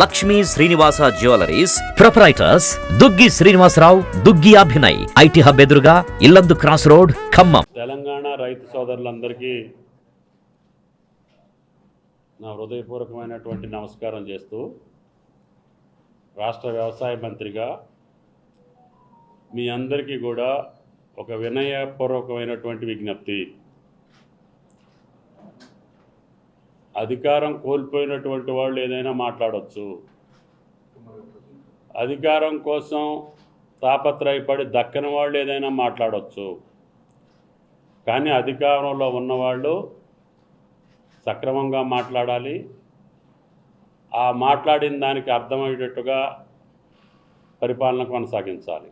Lakshmi Srinivasa jewelleries proprietors Duggi Srinivasarao, Duggi Abhinay, IT hub ఎదురుగా Yellandu cross road, Khammam. Telangana రైతు సోదరులందరికీ నా హృదయపూర్వకమైనటువంటి నమస్కారం చేస్తూ, రాష్ట్ర వ్యవసాయ మంత్రిగా మీ అందరికీ కూడా ఒక వినయపూర్వకమైనటువంటి విజ్ఞప్తి. అధికారం కోల్పోయినటువంటి వాళ్ళు ఏదైనా మాట్లాడవచ్చు, అధికారం కోసం తాపత్రయపడి దక్కని వాళ్ళు ఏదైనా మాట్లాడవచ్చు. కానీ అధికారంలో ఉన్నవాళ్ళు సక్రమంగా మాట్లాడాలి. ఆ మాట్లాడిన దానికి అర్థమయ్యేటట్టుగా పరిపాలన కొనసాగించాలి.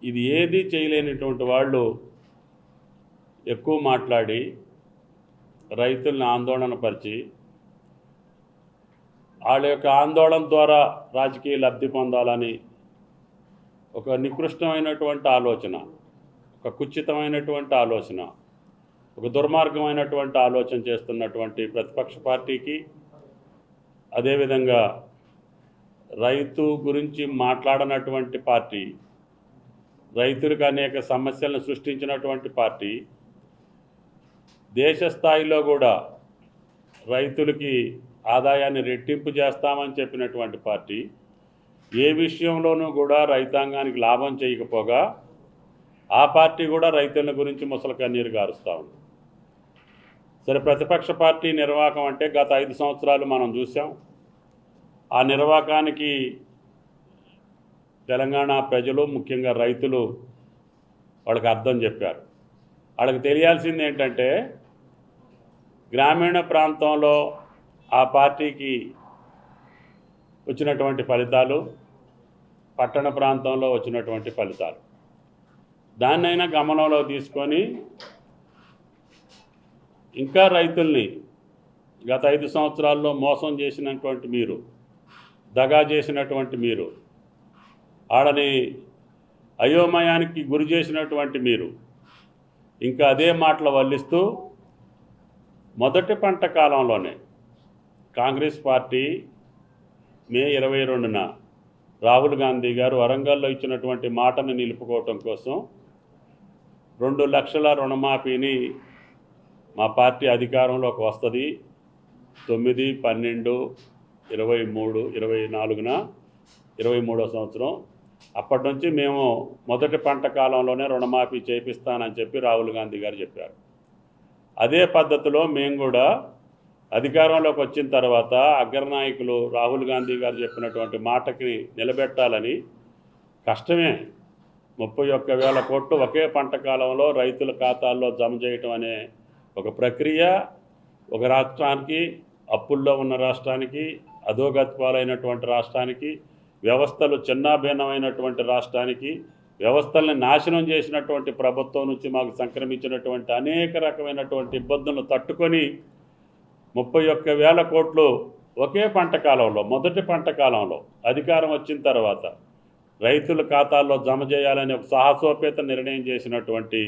ఇది ఏది చేయలేనటువంటి వాళ్ళు ఎక్కువ మాట్లాడి రైతుల్ని ఆందోళన పరిచి వాళ్ళ యొక్క ఆందోళన ద్వారా రాజకీయ లబ్ధి పొందాలని ఒక నికృష్టమైనటువంటి ఆలోచన, ఒక కుచితమైనటువంటి ఆలోచన, ఒక దుర్మార్గమైనటువంటి ఆలోచన చేస్తున్నటువంటి ప్రతిపక్ష పార్టీకి, అదేవిధంగా రైతు గురించి మాట్లాడనటువంటి పార్టీ, రైతులకు అనేక సమస్యలను సృష్టించినటువంటి పార్టీ, దేశ స్థాయిలో కూడా రైతులకి ఆదాయాన్ని రెట్టింపు చేస్తామని చెప్పినటువంటి పార్టీ ఏ విషయంలోనూ కూడా రైతాంగానికి లాభం చేయకపోగా ఆ పార్టీ కూడా రైతుల గురించి ముసలి కన్నీరు గారుస్తూ ఉంది. సరే, ప్రతిపక్ష పార్టీ నిర్వాహకం అంటే గత 5 సంవత్సరాలు మనం చూసాం. ఆ నిర్వాహకానికి తెలంగాణ ప్రజలు, ముఖ్యంగా రైతులు వాళ్ళకి అర్థం చెప్పారు. వాళ్ళకి తెలియాల్సింది ఏంటంటే, గ్రామీణ ప్రాంతంలో ఆ పార్టీకి వచ్చినటువంటి ఫలితాలు, పట్టణ ప్రాంతంలో వచ్చినటువంటి ఫలితాలు, దాన్నైనా గమనంలో తీసుకొని ఇంకా రైతుల్ని గత 5 సంవత్సరాల్లో మోసం చేసినటువంటి మీరు, దగా చేసినటువంటి మీరు, వాళ్ళని అయోమయానికి గురి చేసినటువంటి మీరు ఇంకా అదే మాటలు వల్లిస్తూ మొదటి పంట కాలంలోనే కాంగ్రెస్ పార్టీ మే 22న రాహుల్ గాంధీ గారు వరంగల్లో ఇచ్చినటువంటి మాటను నిలుపుకోవటం కోసం 2 లక్షల రుణమాఫీని మా పార్టీ అధికారంలోకి వస్తుంది 9, 12, 23, 24న 23వ సంవత్సరం. అప్పటి నుంచి మేము మొదటి పంట కాలంలోనే రుణమాఫీ చేపిస్తానని చెప్పి రాహుల్ గాంధీ గారు చెప్పారు. అదే పద్ధతిలో మేము కూడా అధికారంలోకి వచ్చిన తర్వాత అగ్రనాయకులు రాహుల్ గాంధీ గారు చెప్పినటువంటి మాటకి నిలబెట్టాలని కష్టమే 31,000 కోట్లు ఒకే పంట కాలంలో రైతుల ఖాతాల్లో జమ చేయటం అనే ఒక ప్రక్రియ ఒక రాష్ట్రానికి, అప్పుల్లో ఉన్న రాష్ట్రానికి, అధోగతి పాలైనటువంటి రాష్ట్రానికి, వ్యవస్థలు చిన్నాభిన్నమైనటువంటి రాష్ట్రానికి, వ్యవస్థల్ని నాశనం చేసినటువంటి ప్రభుత్వం నుంచి మాకు సంక్రమించినటువంటి అనేక రకమైనటువంటి ఇబ్బందులను తట్టుకొని 31,000 కోట్లు ఒకే పంట కాలంలో, మొదటి పంట కాలంలో అధికారం వచ్చిన తర్వాత రైతుల ఖాతాల్లో జమ చేయాలని ఒక సాహసోపేత నిర్ణయం చేసినటువంటి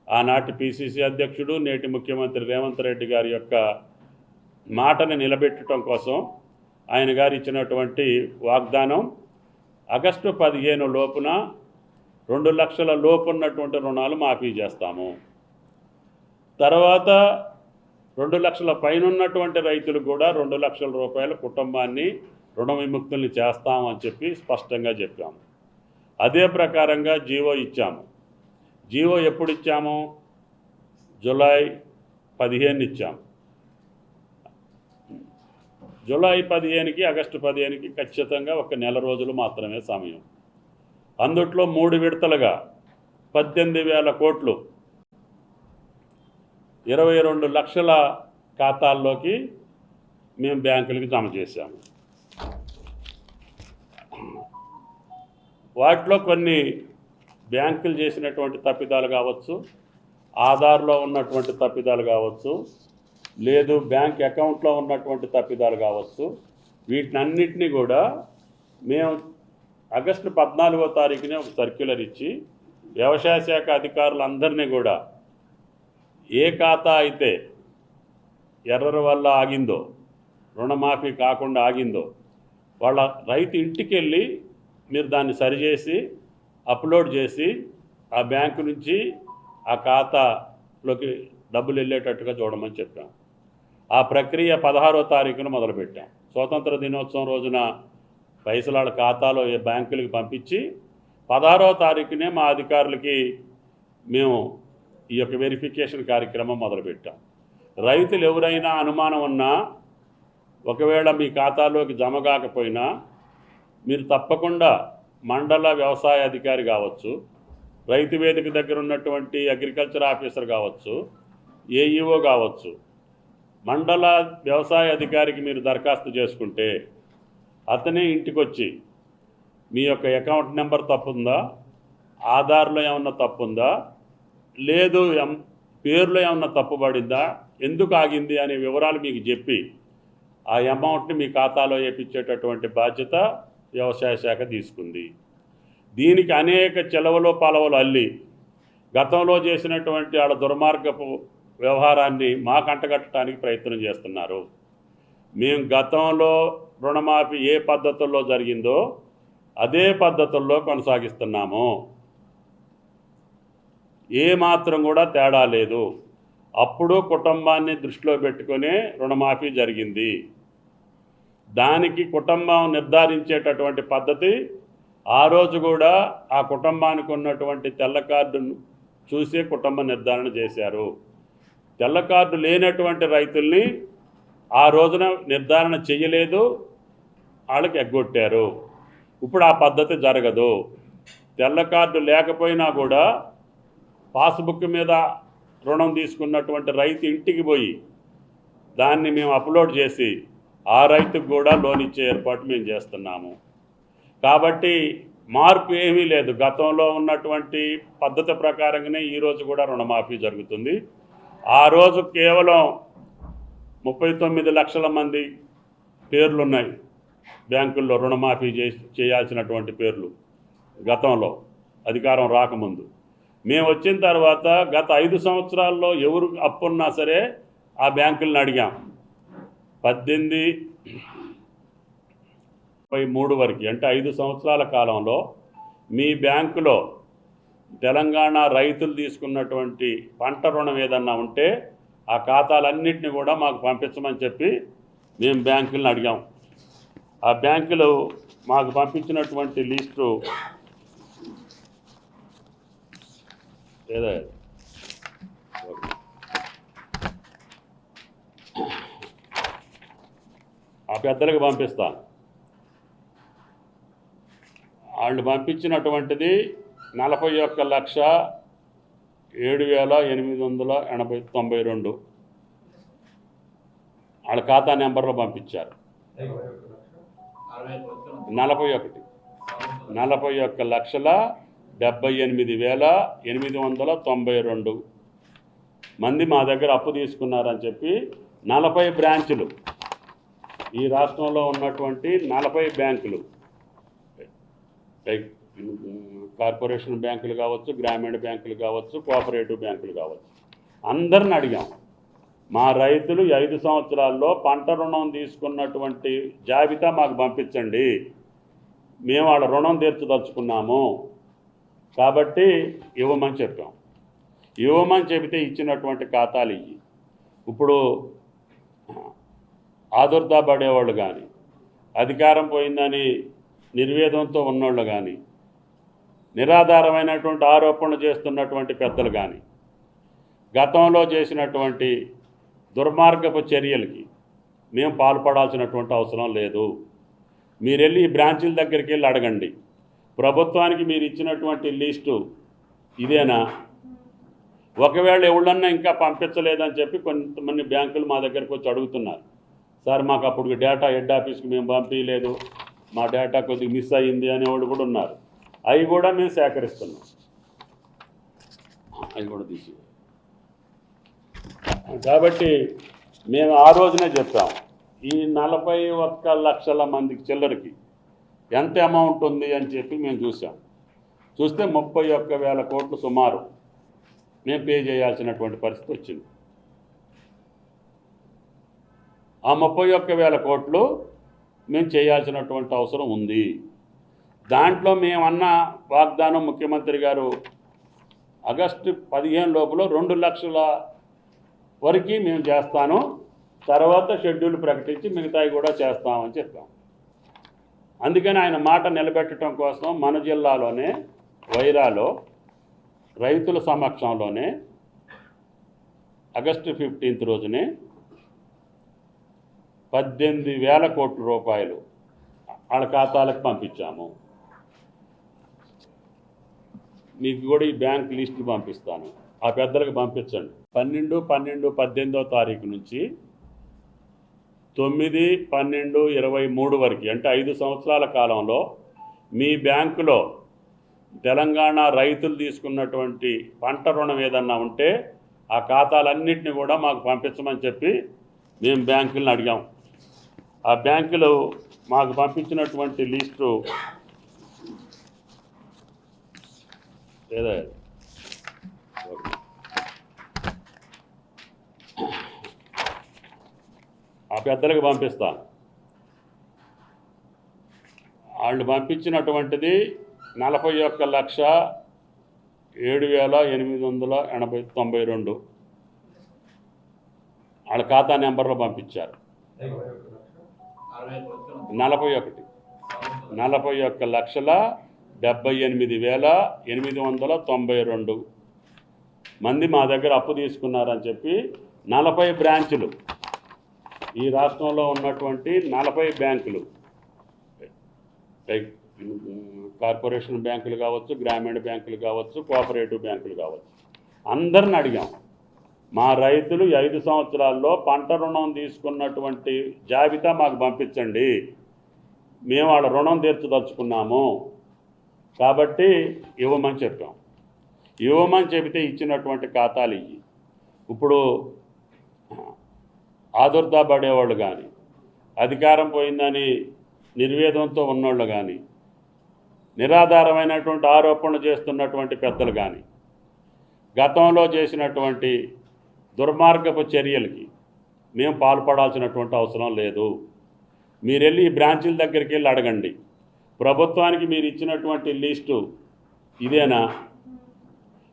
ఆనాటి పిసిసి అధ్యక్షుడు, నేటి ముఖ్యమంత్రి రేవంత్ రెడ్డి గారి యొక్క మాటని నిలబెట్టడం కోసం ఆయన గారు ఇచ్చినటువంటి వాగ్దానం ఆగస్టు 15 లోపున 2 లక్షల లోపు ఉన్నటువంటి రుణాలు మాఫీ చేస్తాము. తర్వాత 2 లక్షల పైన ఉన్నటువంటి రైతులు కూడా 2 లక్షల రూపాయల కుటుంబాన్ని రుణ విముక్తుల్ని చేస్తామని చెప్పి స్పష్టంగా చెప్పాము. అదే ప్రకారంగా జీవో ఇచ్చాము. జీవో ఎప్పుడు ఇచ్చాము? జూలై 15 ఇచ్చాము. జూలై 15కి ఆగస్టు 15కి ఖచ్చితంగా 1 నెల రోజులు మాత్రమే సమయం. అందుట్లో 3 విడతలుగా 18,000 కోట్లు 22 లక్షల ఖాతాల్లోకి మేము బ్యాంకులకి జమ చేశాము. వాటిలో కొన్ని బ్యాంకులు చేసినటువంటి తప్పిదాలు కావచ్చు, ఆధార్లో ఉన్నటువంటి తప్పిదాలు కావచ్చు, లేదు బ్యాంక్ అకౌంట్లో ఉన్నటువంటి తప్పిదాలు కావచ్చు, వీటినన్నిటినీ కూడా మేము ఆగస్టు 14వ తారీఖునే ఒక సర్క్యులర్ ఇచ్చి వ్యవసాయ శాఖ అధికారులందరినీ కూడా ఏ ఖాతా అయితే ఎర్రర్ వల్ల ఆగిందో రుణమాఫీ కాకుండా ఆగిందో వాళ్ళ రైతు ఇంటికి వెళ్ళి మీరు దాన్ని సరిచేసి అప్లోడ్ చేసి ఆ బ్యాంకు నుంచి ఆ ఖాతాలోకి డబ్బులు వెళ్ళేటట్టుగా చూడమని చెప్పాం. ఆ ప్రక్రియ 16వ తారీఖున మొదలుపెట్టాం. స్వాతంత్ర దినోత్సవం రోజున పైసలు వాళ్ళ ఖాతాలో ఏ బ్యాంకులకి పంపించి 16వ తారీఖునే మా అధికారులకి మేము ఈ యొక్క వెరిఫికేషన్ కార్యక్రమం మొదలుపెట్టాం. రైతులు ఎవరైనా అనుమానం ఉన్నా, ఒకవేళ మీ ఖాతాలోకి జమ కాకపోయినా మీరు తప్పకుండా మండల వ్యవసాయ అధికారి కావచ్చు, రైతు వేదిక దగ్గర ఉన్నటువంటి అగ్రికల్చర్ ఆఫీసర్ కావచ్చు, ఏఈఓ కావచ్చు, మండల వ్యవసాయ అధికారికి మీరు దరఖాస్తు చేసుకుంటే అతనే ఇంటికి వచ్చి మీ యొక్క అకౌంట్ నెంబర్ తప్పుందా, ఆధార్లో ఏమన్నా తప్పుందా, లేదు పేరులో ఏమన్నా తప్పుపడిందా, ఎందుకు ఆగింది అనే వివరాలు మీకు చెప్పి ఆ అమౌంట్ని మీ ఖాతాలో వేయించేటటువంటి బాధ్యత వ్యవసాయ శాఖ తీసుకుంది. దీనికి అనేక చెలవలు పలవలు అల్లి గతంలో చేసినటువంటి వాళ్ళ దుర్మార్గపు వ్యవహారాన్ని మాకు అంటగట్టడానికి ప్రయత్నం చేస్తున్నారు. మేము గతంలో రుణమాఫీ ఏ పద్ధతుల్లో జరిగిందో అదే పద్ధతుల్లో కొనసాగిస్తున్నాము. ఏ మాత్రం కూడా తేడా లేదు. అప్పుడు కుటుంబాన్ని దృష్టిలో పెట్టుకునే రుణమాఫీ జరిగింది. దానికి కుటుంబం నిర్ధారించేటటువంటి పద్ధతి ఆ రోజు కూడా ఆ కుటుంబానికి ఉన్నటువంటి తెల్ల కార్డును చూసే కుటుంబ నిర్ధారణ చేశారు. తెల్ల కార్డు లేనటువంటి రైతుల్ని ఆ రోజున నిర్ధారణ చేయలేదు, వాళ్ళకి ఎగ్గొట్టారు. ఇప్పుడు ఆ పద్ధతి జరగదు. తెల్ల కార్డు లేకపోయినా కూడా పాస్బుక్ మీద రుణం తీసుకున్నటువంటి రైతు ఇంటికి పోయి దాన్ని మేము అప్లోడ్ చేసి ఆ రైతుకు కూడా లోన్ ఇచ్చే ఏర్పాటు మేము చేస్తున్నాము. కాబట్టి మార్పు ఏమీ లేదు. గతంలో ఉన్నటువంటి పద్ధతి ప్రకారంగానే ఈరోజు కూడా రుణమాఫీ జరుగుతుంది. ఆ రోజు కేవలం 39 లక్షల మంది పేర్లున్నాయి బ్యాంకుల్లో రుణమాఫీ చేయాల్సినటువంటి పేర్లు. గతంలో అధికారం రాకముందు మేము వచ్చిన తర్వాత గత 5 సంవత్సరాల్లో ఎవరు అప్పున్నా సరే ఆ బ్యాంకులను అడిగాం. 18-23 వరకు అంటే 5 సంవత్సరాల కాలంలో మీ బ్యాంకులో తెలంగాణ రైతులు తీసుకున్నటువంటి పంట రుణం ఏదన్నా ఉంటే ఆ ఖాతాలన్నింటినీ కూడా మాకు పంపించమని చెప్పి మేము బ్యాంకులను అడిగాం. ఆ బ్యాంకులు మాకు పంపించినటువంటి లిస్టు ఏదో ఆ పెద్దలకు పంపిస్తాను. వాళ్ళు పంపించినటువంటిది 41,07,892 వాళ్ళ ఖాతా నెంబర్లో పంపించారు. 41,78,892 మంది మా దగ్గర అప్పు తీసుకున్నారని చెప్పి 40 బ్రాంచులు, ఈ రాష్ట్రంలో ఉన్నటువంటి 40 బ్యాంకులు, కార్పొరేషన్ బ్యాంకులు కావచ్చు, గ్రామీణ బ్యాంకులు కావచ్చు, కోఆపరేటివ్ బ్యాంకులు కావచ్చు, అందరిని అడిగాం. మా రైతులు 5 సంవత్సరాల్లో పంట రుణం తీసుకున్నటువంటి జాబితా మాకు పంపించండి, మేము వాళ్ళ రుణం తీర్చదలుచుకున్నాము కాబట్టి ఇవ్వమని చెప్పాం. ఇవ్వమని చెబితే ఇచ్చినటువంటి ఖాతాలు ఇవి. ఇప్పుడు ఆదుర్దా పడేవాళ్ళు కానీ, అధికారం పోయిందని నిర్వేదంతో ఉన్నోళ్ళు కానీ, నిరాధారమైనటువంటి ఆరోపణలు చేస్తున్నటువంటి పెద్దలు కానీ, గతంలో చేసినటువంటి దుర్మార్గపు చర్యలకి మేము పాల్పడాల్సినటువంటి అవసరం లేదు. మీరు వెళ్ళి ఈ బ్రాంచీల దగ్గరికి వెళ్ళి అడగండి, ప్రభుత్వానికి మీరు ఇచ్చినటువంటి లిస్టు ఇదేనా? ఒకవేళ ఎవళ్ళన్నా ఇంకా పంపించలేదని చెప్పి కొంతమంది బ్యాంకులు మా దగ్గరకు వచ్చి అడుగుతున్నారు, సార్ మాకు అప్పుడు డేటా హెడ్ ఆఫీస్కి మేము పంపించలేదు, మా డేటా కొద్దిగా మిస్ అయ్యింది అనేవాళ్ళు కూడా ఉన్నారు. అవి కూడా మేము సేకరిస్తున్నాం. అవి కూడా తీసి కాబట్టి మేము ఆ రోజునే చెప్పాం, ఈ 41 లక్షల మందికి చిల్లరకి ఎంత అమౌంట్ ఉంది అని చెప్పి మేము చూసాం. చూస్తే 31,000 కోట్లు సుమారు మేము పే చేయాల్సినటువంటి పరిస్థితి వచ్చింది. ఆ 31,000 కోట్లు మేము చేయాల్సినటువంటి అవసరం ఉంది. దాంట్లో మేమన్న వాగ్దానం ముఖ్యమంత్రి గారు ఆగస్టు 15 లోపల 2 లక్షల వరకు మేము చేస్తాను, తర్వాత షెడ్యూల్ ప్రకటించి మిగతాయి కూడా చేస్తామని చెప్పాం. అందుకని ఆయన మాట నిలబెట్టడం కోసం మన జిల్లాలోనే వైరాలో రైతుల సమక్షంలోనే ఆగస్టు 15 రోజునే 18,000 కోట్ల రూపాయలు వాళ్ళ ఖాతాలకు పంపించాము. మీకు కూడా ఈ బ్యాంక్ లిస్టు పంపిస్తాను, ఆ పెద్దలకు పంపించండి. 12/12/18వ తారీఖు నుంచి 9/12/23 వరకు, అంటే 5 సంవత్సరాల కాలంలో మీ బ్యాంకులో తెలంగాణ రైతులు తీసుకున్నటువంటి పంట రుణం ఏదన్నా ఉంటే ఆ ఖాతాలన్నింటినీ కూడా మాకు పంపించమని చెప్పి మేము బ్యాంకులను అడిగాం. ఆ బ్యాంకులు మాకు పంపించినటువంటి లిస్టు ఏదో ఆ పెద్దలకు పంపిస్తాను. వాళ్ళు పంపించినటువంటిది 41,07,892 వాళ్ళ ఖాతా నెంబర్లో పంపించారు. 41,78,892 మంది మా దగ్గర అప్పు తీసుకున్నారని చెప్పి 40 బ్రాంచులు, ఈ రాష్ట్రంలో ఉన్నటువంటి 40 బ్యాంకులు, కార్పొరేషన్ బ్యాంకులు కావచ్చు, గ్రామీణ బ్యాంకులు కావచ్చు, కోఆపరేటివ్ బ్యాంకులు కావచ్చు, అందరిని అడిగాం. మా రైతులు 5 సంవత్సరాల్లో పంట రుణం తీసుకున్నటువంటి జాబితా మాకు పంపించండి, మేము వాళ్ళ రుణం తీర్చదలుచుకున్నాము కాబట్టి ఇవ్వమని చెప్పాం. ఇవ్వమని చెబితే ఇచ్చినటువంటి ఖాతాలు ఇవి. ఇప్పుడు ఆదుర్దా పడేవాళ్ళు కానీ, అధికారం పోయిందని నిర్వేదంతో ఉన్నోళ్ళు కానీ, నిరాధారమైనటువంటి ఆరోపణలు చేస్తున్నటువంటి పెద్దలు కానీ, గతంలో చేసినటువంటి దుర్మార్గపు చర్యలకి మేము పాల్పడాల్సినటువంటి అవసరం లేదు. మీరు వెళ్ళి ఈ బ్రాంచీల దగ్గరికి వెళ్ళి అడగండి, ప్రభుత్వానికి మీరు ఇచ్చినటువంటి లిస్టు ఇదేనా?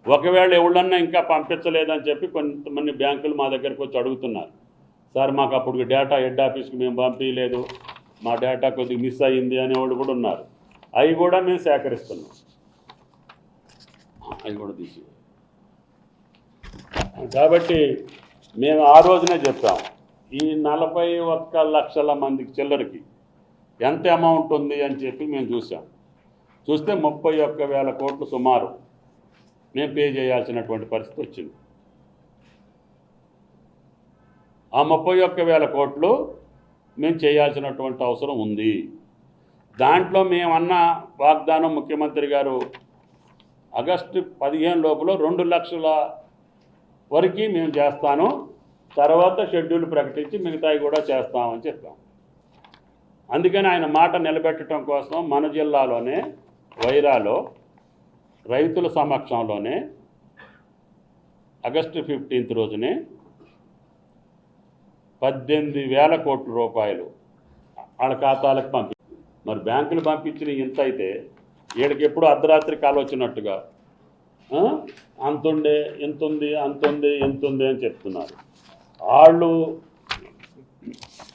ఒకవేళ ఎవళ్ళన్నా ఇంకా పంపించలేదని చెప్పి కొంతమంది బ్యాంకులు మా దగ్గరకు వచ్చి అడుగుతున్నారు, సార్ మాకు అప్పుడు డేటా హెడ్ ఆఫీస్కి మేము పంపించలేదు, మా డేటా కొద్దిగా మిస్ అయ్యింది అనేవాళ్ళు కూడా ఉన్నారు. అవి కూడా మేము సేకరిస్తున్నాం, అవి కూడా తీసి. కాబట్టి మేము ఆ రోజునే చెప్పాము, ఈ 41 లక్షల మందికి చిల్లరికి ఎంత అమౌంట్ ఉంది అని చెప్పి మేము చూసాం. చూస్తే 31,000 కోట్లు సుమారు మేము పే చేయాల్సినటువంటి పరిస్థితి వచ్చింది. ఆ 31,000 కోట్లు మేము చేయాల్సినటువంటి అవసరం ఉంది. దాంట్లో మేమన్న వాగ్దానం ముఖ్యమంత్రి గారు ఆగస్టు 15 లోపల 2 లక్షల వరకు మేము చేస్తాను, తర్వాత షెడ్యూల్ ప్రకటించి మిగతాయి కూడా చేస్తామని చెప్పాం. అందుకని ఆయన మాట నిలబెట్టడం కోసం మన జిల్లాలోనే వైరాలో రైతుల సమక్షంలోనే ఆగస్టు 15 రోజునే 18,000 కోట్ల రూపాయలు వాళ్ళ ఖాతాలకు మరి బ్యాంకులు పంపించిన ఇంత అయితే వీళ్ళకి ఎప్పుడు అర్ధరాత్రి కాలు వచ్చినట్టుగా అంతుండే ఇంతుంది అంతుంది ఇంతుంది అని చెప్తున్నారు. వాళ్ళు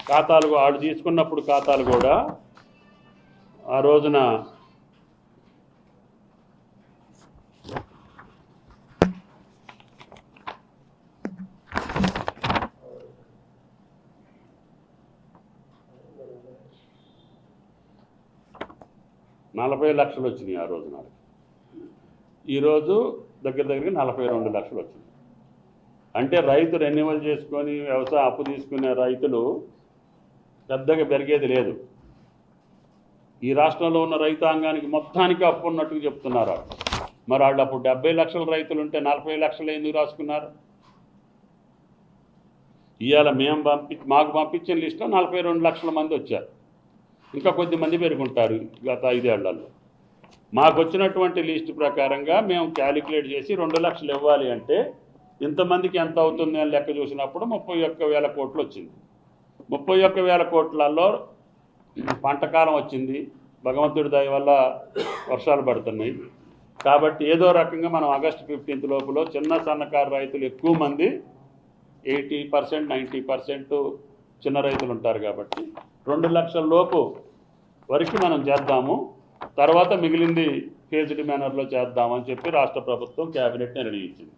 ఖాతాలు వాళ్ళు తీసుకున్నప్పుడు ఖాతాలు కూడా ఆ రోజున $40 లక్షలు వచ్చినాయి ఆ రోజు నాకు. ఈరోజు దగ్గర 42 లక్షలు వచ్చింది. అంటే రైతు రెన్యువల్ చేసుకొని వ్యవసాయ అప్పు తీసుకునే రైతులు పెద్దగా పెరిగేది లేదు. ఈ రాష్ట్రంలో ఉన్న రైతాంగానికి మొత్తానికి అప్పు ఉన్నట్టుగా చెప్తున్నారు. మరి వాళ్ళు అప్పుడు 70 లక్షల రైతులు ఉంటే 40 లక్షలు ఎందుకు రాసుకున్నారు? ఇవాళ మేము మాకు పంపించిన లిస్టులో 42 లక్షల మంది వచ్చారు. ఇంకా కొద్దిమంది పెరుగుంటారు గత 5 ఏళ్లలో. మాకు వచ్చినటువంటి లిస్టు ప్రకారంగా మేము క్యాలిక్యులేట్ చేసి 2 లక్షలు ఇవ్వాలి అంటే ఇంతమందికి ఎంత అవుతుంది అని లెక్క చూసినప్పుడు 31,000 కోట్లు వచ్చింది. 31,000 కోట్లలో పంటకాలం వచ్చింది. భగవంతుడి దయ వల్ల వర్షాలు పడుతున్నాయి. కాబట్టి ఏదో రకంగా మనం ఆగస్టు 15 లోపల చిన్న సన్నకారు రైతులు ఎక్కువ మంది 80% 90% చిన్న రైతులు ఉంటారు. కాబట్టి 2 లక్షల లోపు వరకు మనం చేద్దాము, తర్వాత మిగిలింది ఫేజ్డ్ మేనర్లో చేద్దామని చెప్పి రాష్ట్ర ప్రభుత్వం క్యాబినెట్ నిర్ణయించింది.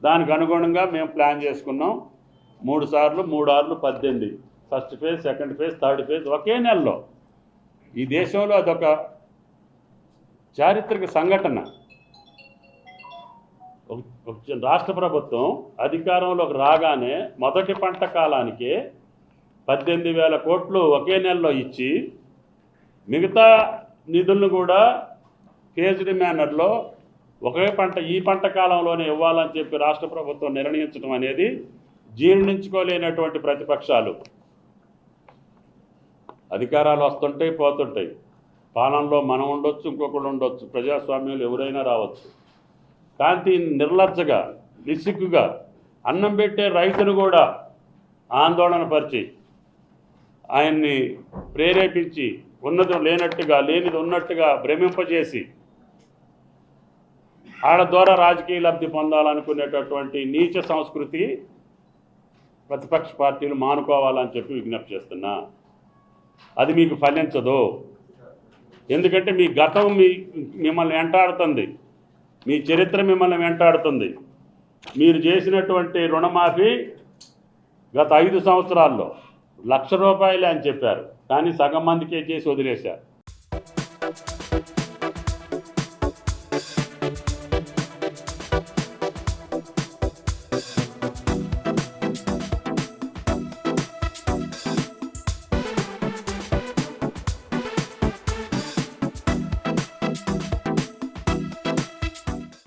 దానికి అనుగుణంగా మేము ప్లాన్ చేసుకున్నాం. 3 సార్లు 3 ఆర్లు 18, first phase, second phase, third phase ఒకే నెలలో. ఈ దేశంలో అదొక చారిత్రక సంఘటన. రాష్ట్ర ప్రభుత్వం అధికారంలోకి రాగానే మొదటి పంట కాలానికే 18,000 కోట్లు ఒకే నెలలో ఇచ్చి మిగతా నిధులను కూడా ఫేజ్డ్ మేనర్లో ఒకే పంట ఈ పంట కాలంలోనే ఇవ్వాలని చెప్పి రాష్ట్ర ప్రభుత్వం నిర్ణయించడం అనేది జీర్ణించుకోలేనటువంటి ప్రతిపక్షాలు. అధికారాలు వస్తుంటాయి, పోతుంటాయి. పాలనలో మనం ఉండొచ్చు, ఇంకొకరు ఉండొచ్చు, ప్రజాస్వామ్యంలో ఎవరైనా రావచ్చు. కాంతి నిర్లజ్జగా, నిస్సిగ్గుగా అన్నం పెట్టే రైతును కూడా ఆందోళన పరిచి, ఆయన్ని ప్రేరేపించి, ఉన్నది లేనట్టుగా లేనిది ఉన్నట్టుగా భ్రమింపజేసి ఆడ ద్వారా రాజకీయ లబ్ధి పొందాలనుకునేటటువంటి నీచ సంస్కృతి ప్రతిపక్ష పార్టీలు మానుకోవాలని చెప్పి విజ్ఞప్తి చేస్తున్నా. అది మీకు ఫలించదు. ఎందుకంటే మీ గతం మిమ్మల్ని వెంటాడుతుంది, మీ చరిత్ర మిమ్మల్ని వెంటాడుతుంది. మీరు చేసినటువంటి రుణమాఫీ గత 5 సంవత్సరాల్లో ₹1,00,000 అని చెప్పారు, కానీ సగం మందికే చేసి వదిలేశారు.